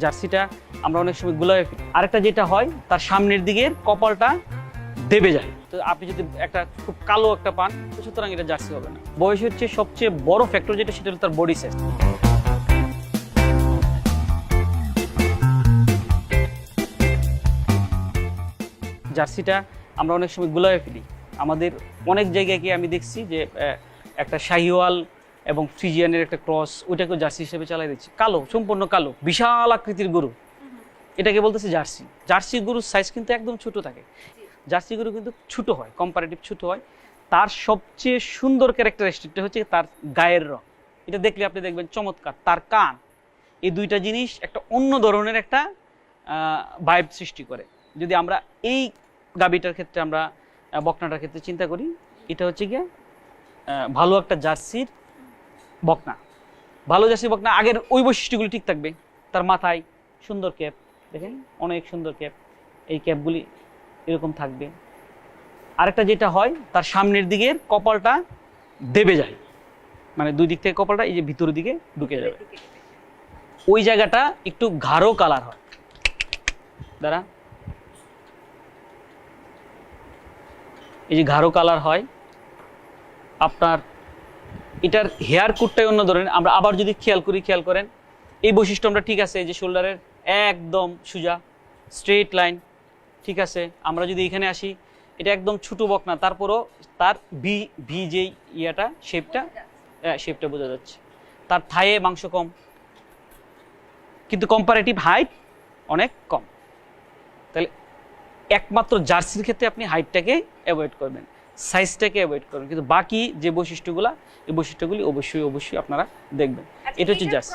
জার্সিটা আমরা অনেক সময় গুলায় ফেলি। আরেকটা যেটা হয় তার সামনের দিকের কপালটা দেবে যায়। তো আপনি যদি একটা খুব কালো একটা পান, তো সুতরাং এটা জার্সি হবে না। বয়স হচ্ছে সবচেয়ে বড় ফ্যাক্টর যেটা, সেটা হলো তার বডি সাইজ। জার্সিটা আমরা অনেক সময় গুলায় ফেলি। আমাদের অনেক জায়গায় গিয়ে আমি দেখছি যে একটা শাহিওয়াল এবং ফ্রিজিয়ানের একটা ক্রস, ওইটাকে জার্সি হিসেবে চালাই দিচ্ছি। কালো, সম্পূর্ণ কালো, বিশাল আকৃতির গরু, এটাকে বলতেছে জার্সি। জার্সি গরুর সাইজ কিন্তু একদম ছোট থাকে। জার্সি গরু কিন্তু ছোট হয়, কম্পারেটিভ ছোট হয়। তার সবচেয়ে সুন্দর ক্যারেক্টারিস্টিকটা হচ্ছে তার গায়ের রং। এটা দেখলে আপনি দেখবেন চমৎকার। তার কান, এই দুইটা জিনিস একটা অন্য ধরনের একটা ভাইব সৃষ্টি করে। যদি আমরা এই গাবিটার ক্ষেত্রে, আমরা বকনাটার ক্ষেত্রে চিন্তা করি, এটা হচ্ছে গিয়ে ভালো একটা জার্সির বকনা। ভালো জার্সির বকনা আগের ওই বৈশিষ্ট্যগুলি ঠিক থাকবে। তার মাথায় সুন্দর ক্যাপ, দেখেন অনেক সুন্দর ক্যাপ, এই ক্যাপগুলি এরকম থাকবে। আরেকটা যেটা হয়, তার সামনের দিকের কপালটা দেবে যায়, মানে দুই দিক থেকে কপালটা এই যে ভিতরের দিকে ঢুকে যাবে। ওই জায়গাটা একটু গাঢ় কালার হয়। দাঁড়া, এই যে গাঢ় কালার হয় আপনার। এটার হেয়ার কুটটাই অন্য ধরনের। আমরা আবার যদি খেয়াল করেন, এই বৈশিষ্ট্য আমরা ঠিক আছে, এই যে শোল্ডারের একদম সোজা স্ট্রেট লাইন, ঠিক আছে। আমরা যদি এখানে আসি, এটা একদম ছোট বকনা, তারপরও তার ভি যে ইয়াটা শেপটা বোঝা যাচ্ছে। তার থায়ে মাংস কম, কিন্তু কম্পারেটিভ হাইট অনেক কম। তাহলে একমাত্র জার্সির ক্ষেত্রে আপনি হাইটটাকে অ্যাভয়েড করবেন, সাইজটাকে অ্যাভয়েড করবেন, কিন্তু বাকি যে বৈশিষ্ট্যগুলো, এই বৈশিষ্ট্যগুলি অবশ্যই আপনারা দেখবেন। এটা হচ্ছে জার্সি।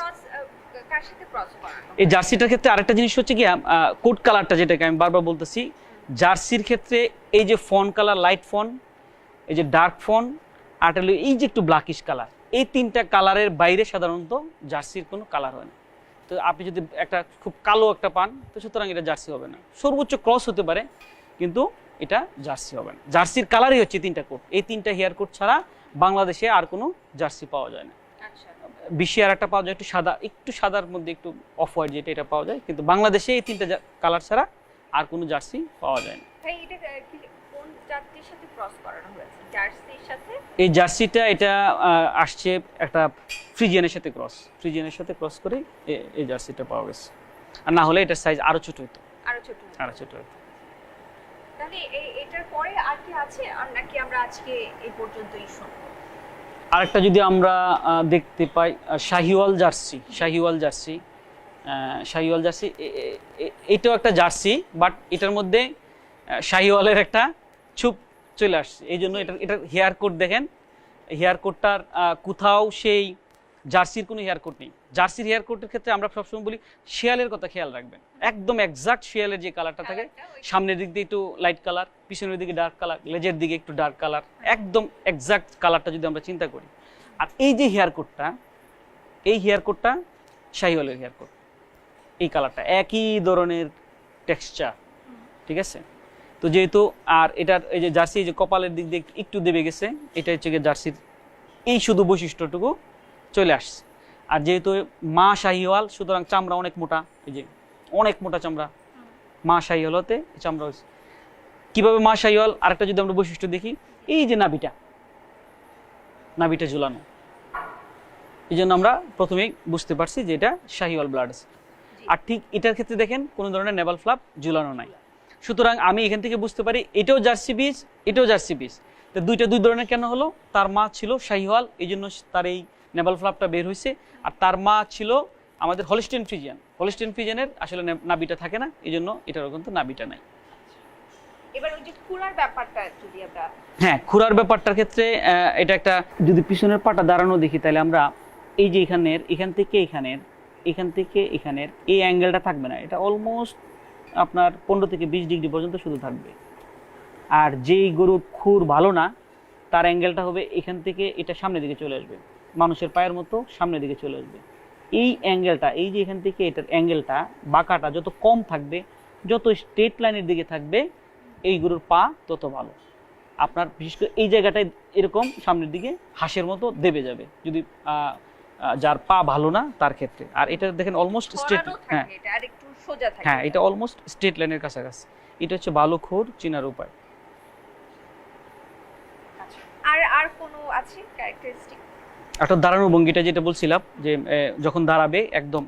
এই জার্সিটার ক্ষেত্রে আরেকটা জিনিস হচ্ছে কি, কোট কালারটা, যেটাকে আমি বারবার বলতেছি, জার্সির ক্ষেত্রে এই যে ফন কালার, লাইট ফন, এই যে ডার্ক ফন, আর এই যে একটু ব্ল্যাকিশ কালার, এই তিনটা কালারের বাইরে সাধারণত জার্সির কোনো কালার হয় না। তো আপনি যদি একটা খুব কালো একটা পান, তো সুতরাং এটা জার্সি হবে না। সর্বোচ্চ ক্রস হতে পারে, কিন্তু এটা জার্সি হবে না। জার্সির কালারই হচ্ছে তিনটা কোট। এই তিনটা হেয়ার কোট ছাড়া বাংলাদেশে আর কোনো জার্সি পাওয়া যায় না। বিশ্বে আর একটা পাওয়া যায়, একটু সাদার মধ্যে একটু অফ হোয়াইট, যেটা এটা পাওয়া যায়, কিন্তু বাংলাদেশে এই তিনটা কালার ছাড়া আর কোনো জার্সি পাওয়া যায় না। এই জার্সিটা এটা আসছে একটা ফ্রিজিয়ানের সাথে ক্রস করে এই জার্সিটা পাওয়া গেছে। আর না হলে এটার সাইজ আরো ছোট হতো। তাহলে এটার পরে আর কি আছে, আর নাকি আমরা আজকে এই পর্যন্তই শুনবো? আরেকটা যদি আমরা দেখতে পাই, শাহিওয়াল জার্সি, এটাও একটা জার্সি, বাট এটার মধ্যে শাহিওয়ালের একটা ছুপ চলে আসছে। এই জন্য এটার হেয়ার কোট দেখেন, হেয়ার কোটটার কোথাও সেই জার্সির কোনো হেয়ার কোট নেই। জার্সির হেয়ার কোটের ক্ষেত্রে আমরা সবসময় বলি শিয়ালের কথা খেয়াল রাখবেন। একদম এক্সাক্ট শিয়ালের যে কালারটা থাকে, সামনের দিক দিয়ে একটু লাইট কালার, পিছনের দিকে ডার্ক কালার, লেজের দিকে একটু ডার্ক কালার, একদম এক্সাক্ট কালারটা যদি আমরা চিন্তা করি। আর এই যে হেয়ার কোটটা শাহিওয়ালের হেয়ার কোট, এই কালারটা একই ধরনের টেক্সচার, ঠিক আছে। তো যেহেতু আর এটার এই যে জার্সি, যে কপালের দিক দিয়ে একটু দেবে গেছে, এটা হচ্ছে জার্সির এই শুধু বৈশিষ্ট্যটুকু চলে আসছে। আর যেহেতু মা শাহিওয়াল, সুতরাং চামড়া অনেক মোটা, এই যে অনেক মোটা চামড়া মা শাহিওয়াল হতে চামড়া হয়েছে। কিভাবে মা শাহিওয়াল? আরেকটা যদি আমরা বৈশিষ্ট্য দেখি, এই যে নাভিটা ঝুলানো, এই জন্য আমরা প্রথমেই বুঝতে পারছি যে এটা শাহিওয়াল ব্লাড আছে। আর ঠিক এটার ক্ষেত্রে দেখেন কোনো ধরনের নেভাল ফ্লাপ ঝুলানো নাই। সুতরাং আমি এখান থেকে বুঝতে পারি এটাও জার্সি বীজ, এটাও জার্সি বীজ। তো দুই ধরনের কেন হলো? তার মা ছিল শাহিওয়াল, এই জন্য তার এই নেভাল ফ্লাপটা বের হয়েছে। আর তার মা ছিল আমাদের হলিস্টিয়ান ফ্রিজিয়ানের আসলে নাভিটা থাকে না, এই জন্য এটারও কিন্তু নাভিটা নাই। এবার ওই যে খুরার ব্যাপারটা যদি আমরা, হ্যাঁ, খুরার ব্যাপারটার ক্ষেত্রে এটা একটা, যদি পিছনের পাটা দাঁড়ানো দেখি, তাহলে আমরা এই যে এখান থেকে এখানের এই অ্যাঙ্গেলটা থাকবে না। এটা অলমোস্ট আপনার 15 থেকে 20 ডিগ্রি পর্যন্ত শুধু থাকবে। আর যেই গরুর খুর ভালো না, তার অ্যাঙ্গেলটা হবে এখান থেকে এটা সামনের দিকে চলে আসবে, মানুষের পায়ের মতো সামনের দিকে চলে আসবে। এই অ্যাঙ্গেলটা, এই যে এখান থেকে এটার অ্যাঙ্গেলটা, বাঁকাটা যত কম থাকবে, যত স্ট্রেট লাইনের দিকে থাকবে, এই গরুর পা তত ভালো। আপনার বিশেষ করে এই জায়গাটায় এরকম সামনের দিকে হাঁসের মতো দেবে যাবে। যদি যার পা ভালো না তার ক্ষেত্রে। আর এটা দেখেন অলমোস্ট স্ট্রেট, ছড়ানো হ্যাঁ থাকে এটা আর একটু সোজা থাকে। হ্যাঁ, এটা অলমোস্ট স্ট্রেট লাইনের কাছাকাছি। এটা হচ্ছে ভালো খুর চিনার উপায়। আচ্ছা। আর আর কোনো আছে ক্যারেক্টারিস্টিক? একটা দাঁড়ানোর ভঙ্গিটা যেটা বলছিলাম যে যখন দাঁড়াবে একদম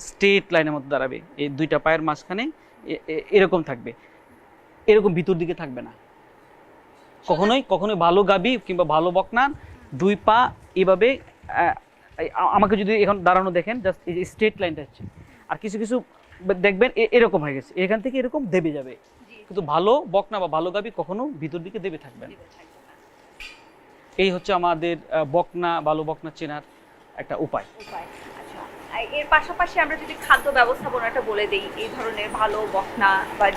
স্ট্রেট লাইনের মতো দাঁড়াবে, এই দুইটা পায়ের মাঝখানে এরকম থাকবে, এরকম ভিতর দিকে থাকবে না কখনোই। কখনোই ভালো গাবি কিংবা ভালো বকনা দুই পা এভাবে আমাকে যদি এখন দাঁড়ানো দেখেন, জাস্ট এই যে স্ট্রেট লাইনটা হচ্ছে। আর কিছু কিছু দেখবেন এরকম হয়ে গেছে, এখান থেকে এরকম দেবে যাবে, কিন্তু ভালো বকনা বা ভালো গাবি কখনো ভিতর দিকে দেবে থাকবে না। এই হচ্ছে আমাদের বকনা, ভালো বকনা চেনার একটা উপায়। আচ্ছা, আর এর পাশাপাশি আমরা যদি খাদ্য ব্যবস্থাপনাটা বলে দেই, এই ধরনের ভালো বকনা বা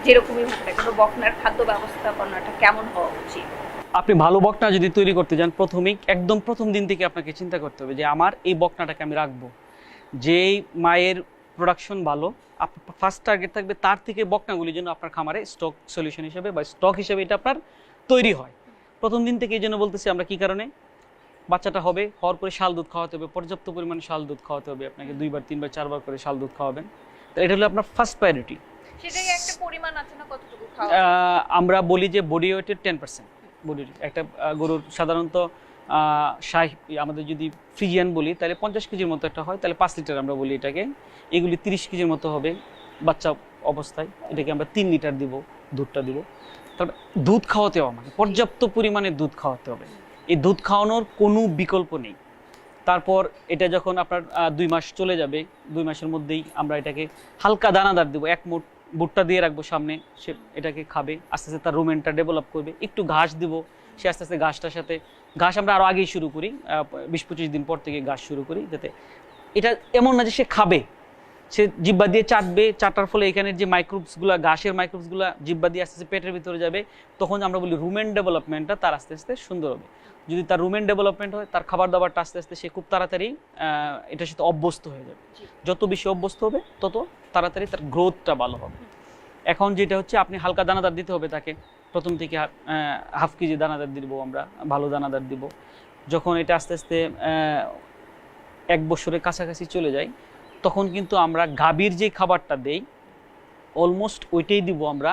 যেরকমই হোক না কেন বকনার খাদ্য ব্যবস্থাপনাটা কেমন হওয়া উচিত? আপনি ভালো বকনা যদি তৈরি করতে যান, প্রথমেই একদম প্রথম দিন থেকে আপনাকে চিন্তা করতে হবে যে আমার এই বকনাটাকে আমি রাখবো, যেই মায়ের প্রোডাকশন ভালো, আপনার ফার্স্ট টার্গেট থাকবে তার থেকে বকনাগুলির জন্য আপনার খামারে স্টক সলিউশন হিসেবে বা স্টক হিসেবে এটা আপনার তৈরি হয়। প্রথম দিন থেকে এই জন্য বলতেছি আমরা, কি কারণে? বাচ্চাটা হবে, হওয়ার পরে শাল দুধ খাওয়াতে হবে, পর্যাপ্ত পরিমাণে শাল দুধ খাওয়াতে হবে আপনাকে, 2বার 3বার 4বার করে শাল দুধ খাওয়াবেন। তো এটা হলো আপনার ফার্স্ট প্রায়োরিটি। সেটাই একটা পরিমাণ আছে না, কতটুকু খাওয়া? আমরা বলি যে বডি ওয়েটের 10%। বডির একটা গরুর সাধারণত আমাদের যদি ফ্রিজিয়ান বলি তাহলে 50 কেজির মতো একটা হয়, তাহলে 5 লিটার আমরা বলি এটাকে। এগুলি 30 কেজির মতো হবে বাচ্চা অবস্থায়। এটাকে আমরা 3 লিটার দিব, দুধটা দিব। তারপর দুধ খাওয়াতে হবে, মানে পর্যাপ্ত পরিমাণে দুধ খাওয়াতে হবে। এই দুধ খাওয়ানোর কোনো বিকল্প নেই। তারপর এটা যখন আপনার 2 মাস চলে যাবে, 2 মাসের মধ্যেই আমরা এটাকে হালকা দানাদার দিব, এক মুঠ ভুট্টা দিয়ে রাখবো সামনে, সে এটাকে খাবে। আস্তে আস্তে তার রুমেনটা ডেভেলপ করবে, একটু ঘাস দিব, সে আস্তে আস্তে ঘাসটার সাথে, ঘাস আমরা আরও আগেই শুরু করি, 20-25 দিন পর থেকে ঘাস শুরু করি, যাতে এটা এমন না যে সে খাবে, সে জিব্বা দিয়ে চাটবে, চাটার ফলে এখানের যে মাইক্রোবসগুলো, ঘাসের মাইক্রোবসগুলো জিব্বা দিয়ে আস্তে আস্তে পেটের ভিতরে যাবে। তখন আমরা বলি রুমেন ডেভেলপমেন্টটা তার আস্তে আস্তে সুন্দর হবে। যদি তার রুমেন ডেভেলপমেন্ট হয়, তার খাবার দাবারটা আস্তে আস্তে সে খুব তাড়াতাড়ি এটার সাথে অভ্যস্ত হয়ে যাবে। যত বেশি অভ্যস্ত হবে তত তাড়াতাড়ি তার গ্রোথটা ভালো হবে। এখন যেটা হচ্ছে, আপনি হালকা দানাদার দিতে হবে তাকে। প্রথম থেকে হাফ কেজি দানাদার দিব আমরা, ভালো দানাদার দিব। যখন এটা আস্তে আস্তে 1 বছরের কাছাকাছি চলে যায়, তখন কিন্তু আমরা গাভীর যে খাবারটা দেই অলমোস্ট ওইটাই দিব আমরা,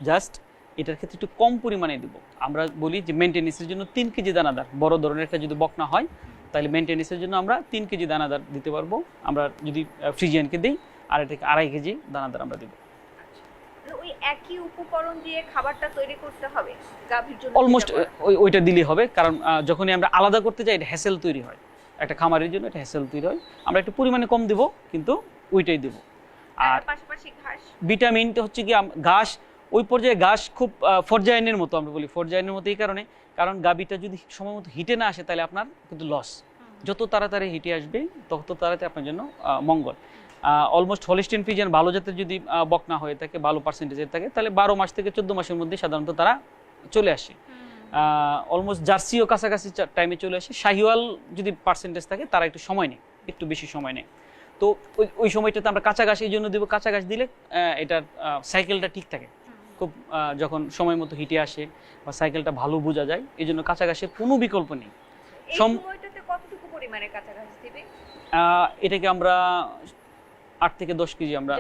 জাস্ট এটার ক্ষেত্রে একটু কম পরিমাণে দিব। আমরা বলি যে মেনটেন্যান্সের জন্য 3 কেজি দানাদার, বড় ধরনের একটা যদি বকনা হয় তাহলে মেনটেন্যান্সের জন্য আমরা 3 কেজি দানাদার দিতে পারবো আমরা যদি ফ্রিজিয়ানকে দিই, আর এটাকে 2.5 কেজি দানাদার আমরা দিব। ওই একই উপকরণ দিয়ে খাবারটা তৈরি করতে হবে গাভীর জন্য? অলমোস্ট ওইটা দিলেই হবে, কারণ যখনই আমরা আলাদা করতে যাই এটা হ্যাসেল তৈরি হয়, একটা খামারের জন্য এটা হ্যাসেল তৈরি হয়। আমরা একটু পরিমাণে কম দিব, কিন্তু ওইটাই দিব। আর পাশাপাশি ঘাস, ভিটামিনটা হচ্ছে কি, ঘাস ওই পর্যায়ে ঘাস খুব ফরজাইনের মতো, আমরা বলি ফরজাইনের মতো এই কারণে, কারণ গাভীটা যদি সময় মতো হিটে না আসে তাহলে আপনার কিন্তু লস। যত তাড়াতাড়ি হিটে আসবে তত তাড়াতাড়ি আপনার জন্য মঙ্গল। অলমোস্ট হলিস্টিন ফ্রিজিয়ান ভালো জাতের যদি বকনা হয়ে থাকে, ভালো পার্সেন্টেজের থাকে, তাহলে 12 মাস থেকে 14 মাসের মধ্যে সাধারণত তারা চলে আসে। অলমোস্ট জার্সিও কাছাকাছি টাইমে চলে আসে। শাহিওয়াল যদি পার্সেন্টেজ থাকে তারা একটু সময় নেয়, একটু বেশি সময় নেয়। তো ওই সময়টাতে আমরা কাঁচা ঘাস এই জন্য দেবো, কাঁচা ঘাস দিলে এটার সাইকেলটা ঠিক থাকে খুব, যখন সময় মতো হিটে আসে বা সাইকেলটা ভালো বোঝা যায়, এই জন্য কাঁচা ঘাসের কোনো বিকল্প নেই। সময়টাতে কতটুকু পরিমাণে কাঁচা ঘাস দিবে? এটাকে আমরা 8 থেকে 10 কেজি আমরা,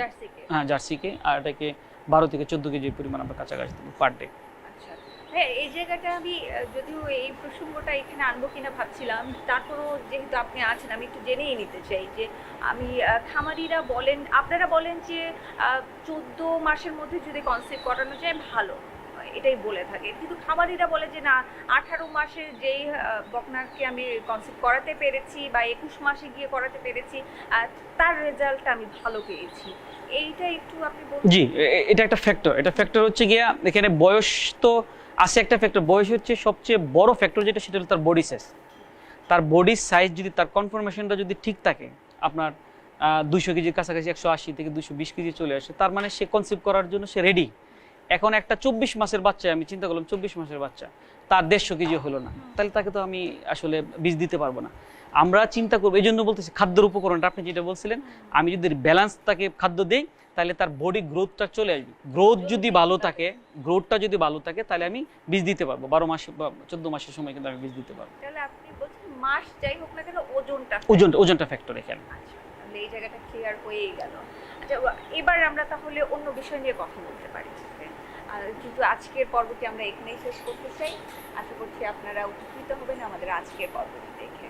হ্যাঁ জার্সিকে, আর এটাকে 12 থেকে 14 কেজি পরিমাণ আমরা কাঁচা ঘাস দেবো পার ডে। হ্যাঁ, এই জায়গাটা আমি যদিও এই প্রসঙ্গটা এখানে আনবো কিনা ভাবছিলাম, তারপরও যেহেতু আপনি আছেন আমি একটু জেনেই নিতে চাই যে আমি খামারিরা বলেন, আপনারা বলেন যে 14 মাসের মধ্যে যদি কনসেপ্ট করানো যায় ভালো, এটাই বলে থাকে, কিন্তু খামারিরা বলে যে না, 18 মাসে যেই বকনাকে আমি কনসেপ্ট করাতে পেরেছি বা 21 মাসে গিয়ে করাতে পেরেছি, তার রেজাল্টটা আমি ভালো পেয়েছি। এইটা একটু আপনি বলুন। জি, এটা একটা ফ্যাক্টর। এটা ফ্যাক্টর হচ্ছে গিয়া, এখানে বয়স তো আছে একটা ফ্যাক্টর, বয়স হচ্ছে সবচেয়ে বড় ফ্যাক্টর, যেটা সেটা হলো তার বডি সাইজ। তার বডির সাইজ যদি, তার কনফরমেশনটা যদি ঠিক থাকে, আপনার 200 কেজির কাছাকাছি 180 থেকে 220 কেজি চলে আসে, তার মানে সে কনসেপ্ট করার জন্য সে রেডি। এখন একটা 24 মাসের বাচ্চা, আমি চিন্তা করলাম 24 মাসের বাচ্চা, তার 150 কেজি হলো না, তাহলে তাকে তো আমি আসলে বীজ দিতে পারবো না। আমরা চিন্তা করবো, এই জন্য বলতেছি খাদ্যের উপকরণটা আপনি যেটা বলছিলেন, আমি যদি ব্যালেন্স তাকে খাদ্য দিই তাহলে তার বডি গ্রোথটা চলে আসবে। গ্রোথ যদি ভালো থাকে, গ্রোথটা যদি ভালো থাকে, তাহলে আমি বীজ দিতে পারবো। 12 মাস বা 14 মাসের সময় কিন্তু আমি বীজ দিতে পারবো। তাহলে আপনি বলছেন মাস যাই হোক না কেন ওজনটা ওজনটা ফ্যাক্টর এখানে। আচ্ছা, তাহলে এই জায়গাটা ক্লিয়ার হয়েই গেল। আচ্ছা, এবার আমরা তাহলে অন্য বিষয় নিয়ে কথা বলতে পারি। আর কিন্তু আজকের পর্বটি আমরা এখানেই শেষ করতে চাই। আশা করছি আপনারা উপকৃত হবেন আমাদের আজকের পর্বটি দেখে।